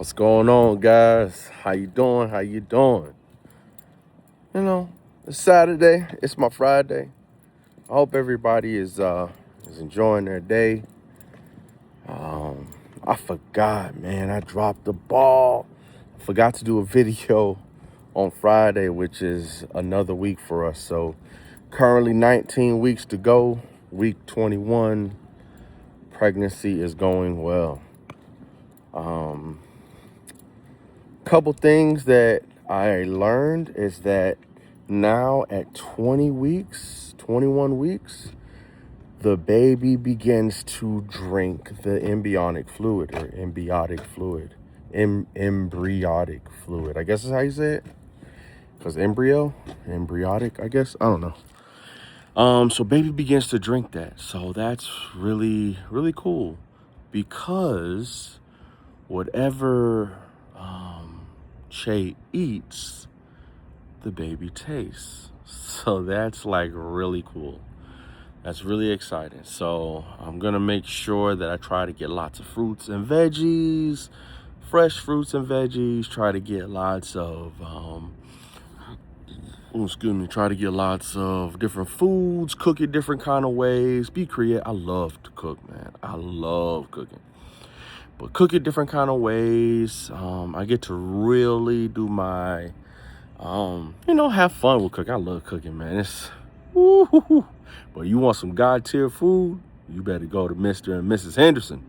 What's going on, guys? How you doing? How you doing? It's Saturday. It's my Friday. I hope everybody is enjoying their day. I forgot, man. I dropped the ball. I forgot to do a video on Friday, which is another week for us. So currently 19 weeks to go. Week 21. Pregnancy is going well. Couple things that I learned is that now at 20 weeks, 21 weeks, the baby begins to drink the embryonic fluid or embiotic fluid. Embryonic fluid. I guess is how you say it. Because embryotic, I guess. I don't know. So baby begins to drink that. So that's really, really cool. Because whatever Che eats, the baby tastes. So that's like really cool. That's really exciting. So I'm gonna make sure that I try to get lots of fruits and veggies, fresh fruits and veggies. Try to get lots of try to get lots of different foods, cook it different kind of ways, be creative. I love to cook, man. I love cooking. But cook it different kind of ways. I get to really do my, have fun with cooking. I love cooking, man. It's, woo-hoo-hoo. But you want some God tier food, you better go to Mr. and Mrs. Henderson.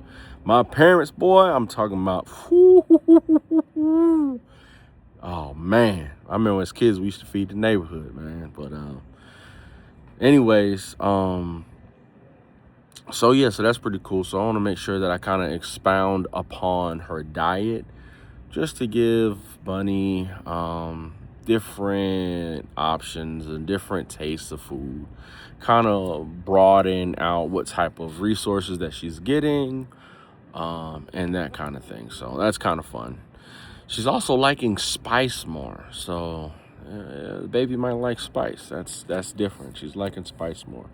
My parents, boy, I'm talking about, oh, man. I remember as kids, we used to feed the neighborhood, man. But anyways, so yeah, so that's pretty cool. So I want to make sure that I kind of expound upon her diet just to give Bunny different options and different tastes of food, kind of broaden out what type of resources that she's getting and that kind of thing. So that's kind of fun. She's also liking spice more. So the baby might like spice. That's different. She's liking spice more.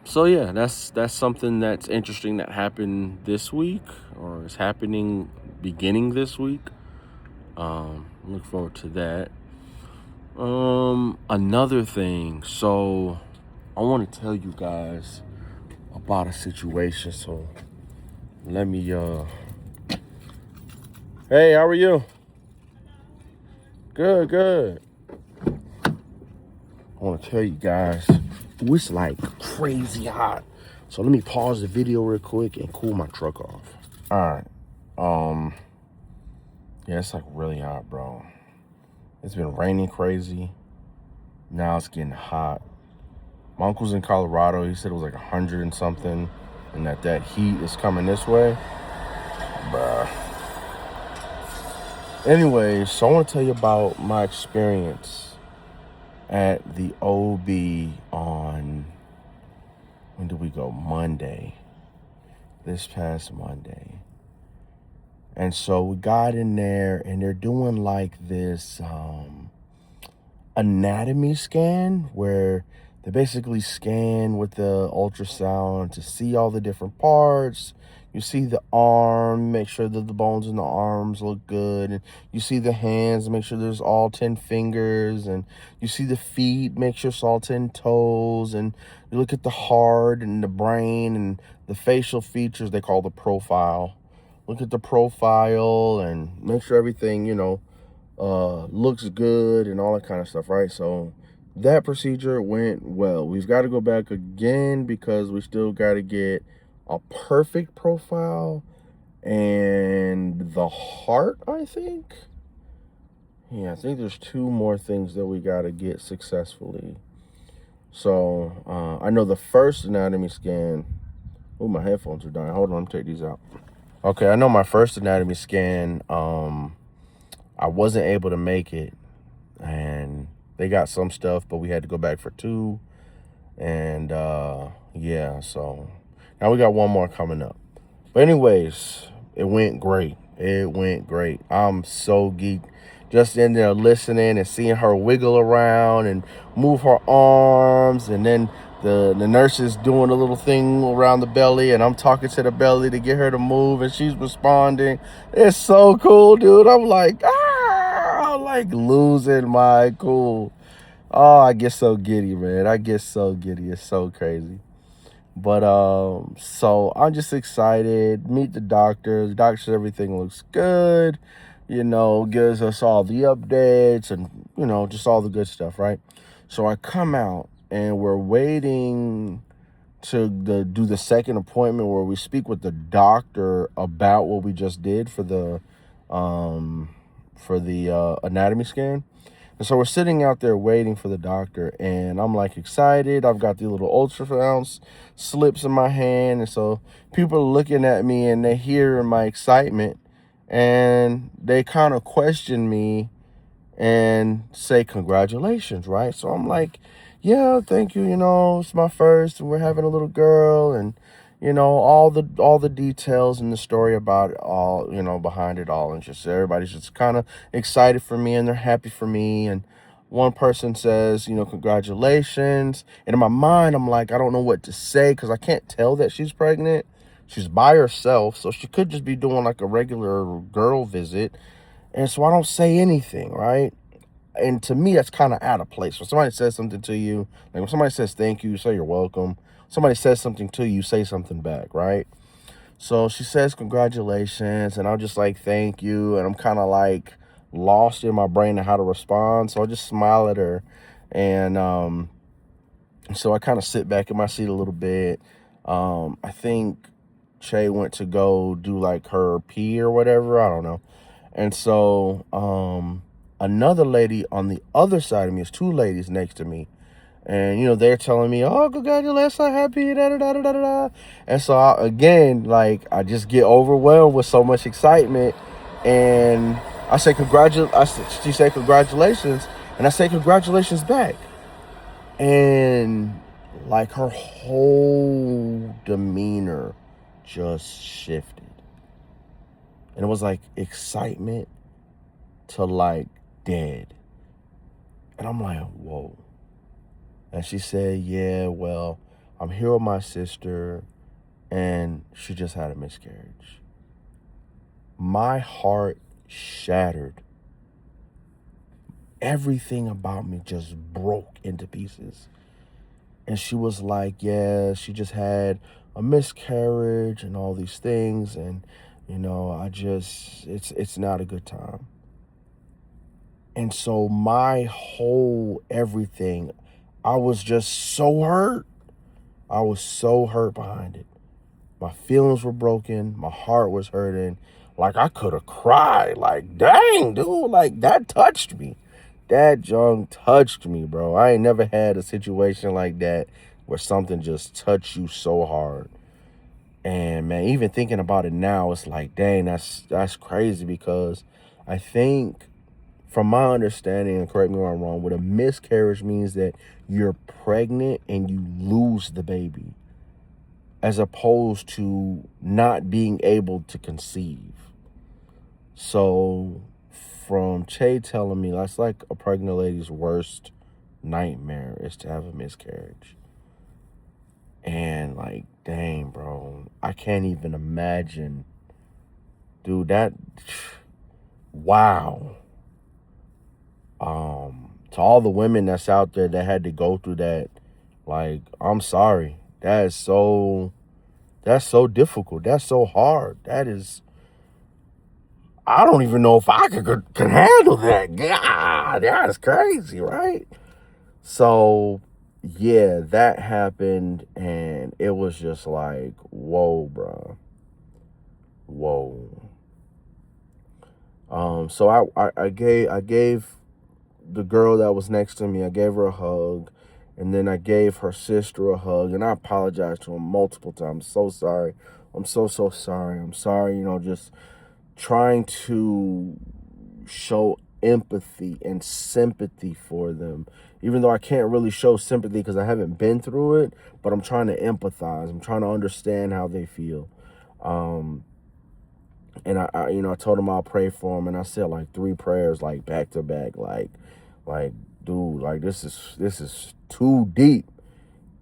So yeah, that's something that's interesting that happened this week or is happening beginning this week. Look forward to that. Another thing, so I want to tell you guys about a situation. So let me hey, how are you? Good. I want to tell you guys, it's like crazy hot. So let me pause the video real quick and cool my truck off. All right. Yeah, it's like really hot, bro. It's been raining crazy. Now it's getting hot. My uncle's in Colorado. He said it was like 100 and something, and that heat is coming this way. Bruh. Anyways, so I want to tell you about my experience at the OB on, when did we go? Monday. This past Monday. And so we got in there and they're doing like this anatomy scan where they basically scan with the ultrasound to see all the different parts. You see the arm, make sure that the bones in the arms look good. And you see the hands, make sure there's all 10 fingers. And you see the feet, make sure it's all 10 toes. And you look at the heart and the brain and the facial features they call the profile. Look at the profile and make sure everything, looks good and all that kind of stuff, right? So that procedure went well. We've got to go back again because we still got to get a perfect profile and the heart, I think. Yeah, I think there's 2 more things that we got to get successfully. So I know the first anatomy scan. Oh, my headphones are dying. Hold on, let me take these out. Okay, I know my first anatomy scan, I wasn't able to make it, and they got some stuff, but we had to go back for 2, and yeah, so now we got 1 more coming up. But anyways, it went great. I'm so geeked. Just in there listening and seeing her wiggle around and move her arms and then the nurse is doing a little thing around the belly, and I'm talking to the belly to get her to move, and she's responding. It's so cool, dude. I'm like, I'm like losing my cool. Oh, I get so giddy, man. I get so giddy. It's so crazy. But so I'm just excited. Meet the doctor. The doctor says everything looks good. Gives us all the updates and just all the good stuff, right? So I come out and we're waiting to do the second appointment where we speak with the doctor about what we just did for the anatomy scan. And so we're sitting out there waiting for the doctor, and I'm like excited. I've got the little ultrasound slips in my hand, and so people are looking at me and they hear my excitement, and they kind of question me and say congratulations, right? So I'm like, yeah, thank you. It's my first, and we're having a little girl, and all the details and the story about it all, behind it all, and just everybody's just kind of excited for me and they're happy for me. And one person says, congratulations, and in my mind I'm like, I don't know what to say because I can't tell that she's pregnant. She's by herself, so she could just be doing like a regular girl visit. And so I don't say anything, right? And to me, that's kind of out of place. When somebody says something to you, like when somebody says thank you, you say you're welcome. Somebody says something to you, say something back, right? So she says congratulations, and I'm just like thank you, and I'm kind of like lost in my brain of how to respond. So I just smile at her, and so I kind of sit back in my seat a little bit. I think Che went to go do like her pee or whatever. I don't know. And so another lady on the other side of me, is two ladies next to me. And, they're telling me, oh, congratulations, I'm happy, da da da da da da. And so, again, like, I just get overwhelmed with so much excitement. And I say, she said, congratulations. And I say, congratulations back. And, like, her whole demeanor just shifted. And it was like excitement to like dead. And I'm like, whoa. And she said, yeah, well, I'm here with my sister and she just had a miscarriage. My heart shattered. Everything about me just broke into pieces. And she was like, yeah, she just had a miscarriage and all these things. And, it's not a good time. And so my whole everything, I was just so hurt. I was so hurt behind it. My feelings were broken. My heart was hurting. Like I could have cried. Like, dang, dude, like that touched me. That junk touched me, bro. I ain't never had a situation like that where something just touched you so hard. And man, even thinking about it now, it's like, dang, that's crazy because I think from my understanding, and correct me if I'm wrong, what a miscarriage means that you're pregnant and you lose the baby, as opposed to not being able to conceive. So from Che telling me that's like a pregnant lady's worst nightmare is to have a miscarriage. And like, dang, bro, I can't even imagine. Dude, wow. To all the women that's out there that had to go through that, like, I'm sorry. That's so difficult. That's so hard. I don't even know if I can handle that. God, that's crazy, right? So, yeah, that happened, and it was just like, whoa, bro. Whoa. So I gave the girl that was next to me, I gave her a hug, and then I gave her sister a hug, and I apologized to her multiple times. So sorry. I'm so sorry. I'm sorry, just trying to show empathy and sympathy for them. Even though I can't really show sympathy because I haven't been through it, but I'm trying to empathize. I'm trying to understand how they feel. And I told them I'll pray for them, and I said like 3 prayers, like back to back, like, dude, like this is too deep.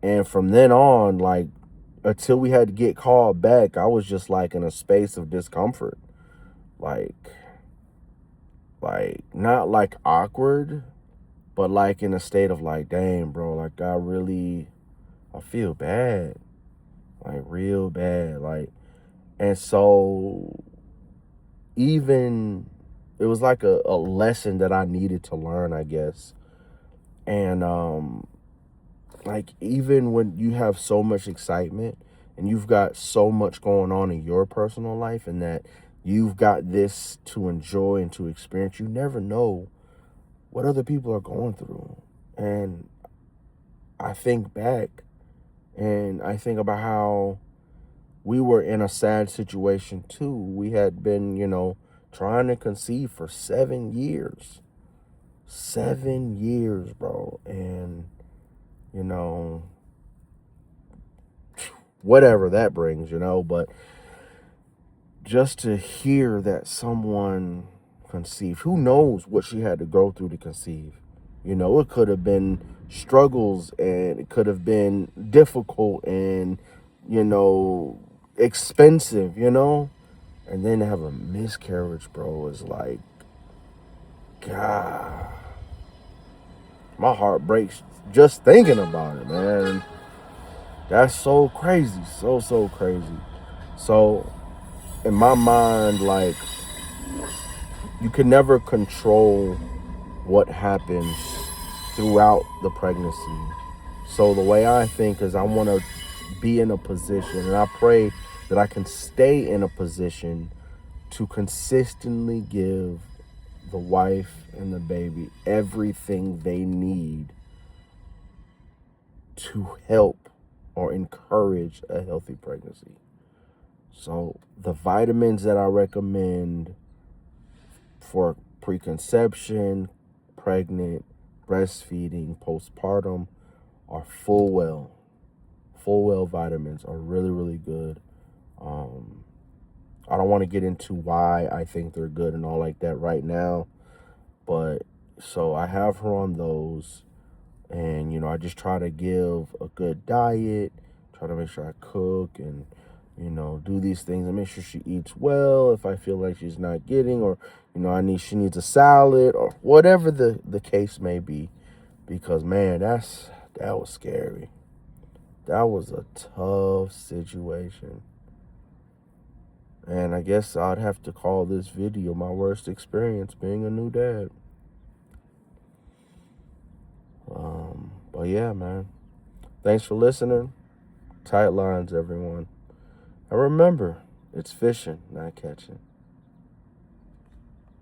And from then on, like, until we had to get called back, I was just like in a space of discomfort. Like, not like awkward, but like in a state of like, dang, bro, like I feel bad. Like real bad. Like, and so even it was like a lesson that I needed to learn, I guess. And like even when you have so much excitement and you've got so much going on in your personal life, and that you've got this to enjoy and to experience, you never know what other people are going through. And I think back and I think about how we were in a sad situation too. We had been, trying to conceive for 7 years. 7 years, bro. And, you know, whatever that brings, but just to hear that someone conceived, who knows what she had to go through to conceive. It could have been struggles, and it could have been difficult and, expensive, and then to have a miscarriage, bro, is like, God, my heart breaks just thinking about it, man. That's so crazy, so crazy. So in my mind, like, you can never control what happens throughout the pregnancy. So the way I think is I want to be in a position, and I pray that I can stay in a position to consistently give the wife and the baby everything they need to help or encourage a healthy pregnancy. So the vitamins that I recommend for preconception, pregnant, breastfeeding, postpartum are Full Well. Full Well vitamins are really, really good. I don't want to get into why I think they're good and all like that right now, but so I have her on those, and I just try to give a good diet, try to make sure I cook and do these things and make sure she eats well. If I feel like she's not getting, or she needs a salad or whatever the case may be, because man, that was scary. That was a tough situation. And I guess I'd have to call this video my worst experience being a new dad. But yeah, man. Thanks for listening. Tight lines, everyone. And remember, it's fishing, not catching.